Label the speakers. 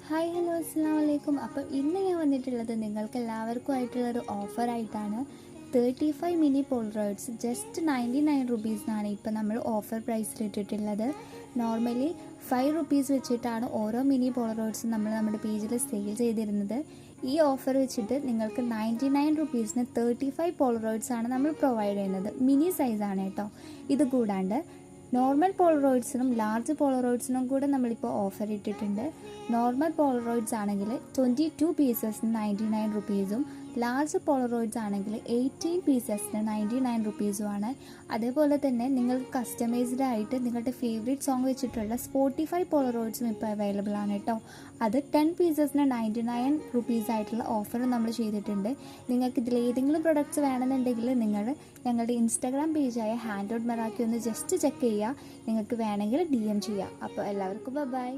Speaker 1: Hi hello അസ്സാം വലൈക്കും. അപ്പം ഇന്ന് ഞാൻ വന്നിട്ടുള്ളത് നിങ്ങൾക്ക് എല്ലാവർക്കും ആയിട്ടുള്ളൊരു ഓഫറായിട്ടാണ്. 35 മിനി പോളറോയിഡ്സ് ജസ്റ്റ് 99 റുപ്പീസിനാണ് ഇപ്പം നമ്മൾ ഓഫർ പ്രൈസിൽ ഇട്ടിട്ടുള്ളത്. നോർമലി 5 റുപ്പീസ് വെച്ചിട്ടാണ് ഓരോ മിനി പോളറോയിഡ്സും നമ്മൾ നമ്മുടെ പേജിൽ സെയിൽ ചെയ്തിരുന്നത്. ഈ ഓഫർ വെച്ചിട്ട് നിങ്ങൾക്ക് 99 റുപ്പീസിന് 35 പോളറോയിഡ്സ് ആണ് നമ്മൾ പ്രൊവൈഡ് ചെയ്യുന്നത്. മിനി സൈസാണ് കേട്ടോ. ഇത് കൂടാണ്ട് നോർമൽ പോളറോയിഡ്സിനും ലാർജ് പോളറോയിഡ്സിനും കൂടെ നമ്മളിപ്പോൾ ഓഫർ ഇട്ടിട്ടുണ്ട്. നോർമൽ പോളറോയിഡ്സ് ആണെങ്കിൽ 22 പീസസിന് 99 റുപ്പീസും ലാർജ് പോളറോയിഡ്സ് ആണെങ്കിൽ 18 പീസസിന് 99 റുപ്പീസുമാണ്. അതേപോലെ തന്നെ നിങ്ങൾക്ക് കസ്റ്റമൈസ്ഡ് ആയിട്ട് നിങ്ങളുടെ ഫേവറേറ്റ് സോങ് വെച്ചിട്ടുള്ള സ്പോട്ടിഫൈ പോളറോയിഡ്സും ഇപ്പോൾ അവൈലബിൾ ആണ് കേട്ടോ. അത് 10 പീസസിന് 99 റുപ്പീസ് ആയിട്ടുള്ള ഓഫർ നമ്മൾ ചെയ്തിട്ടുണ്ട്. നിങ്ങൾക്ക് ഇതിലേതെങ്കിലും പ്രൊഡക്ട്സ് വേണമെന്നുണ്ടെങ്കിൽ നിങ്ങൾ ഞങ്ങളുടെ ഇൻസ്റ്റാഗ്രാം പേജായ ഹാൻഡ് ഔട്ട് മെറാക്കി ഒന്ന് ജസ്റ്റ് ചെക്ക് ചെയ്യുക. നിങ്ങൾക്ക് വേണമെങ്കിൽ DM ചെയ്യാം. അപ്പോൾ എല്ലാവർക്കും ബൈ.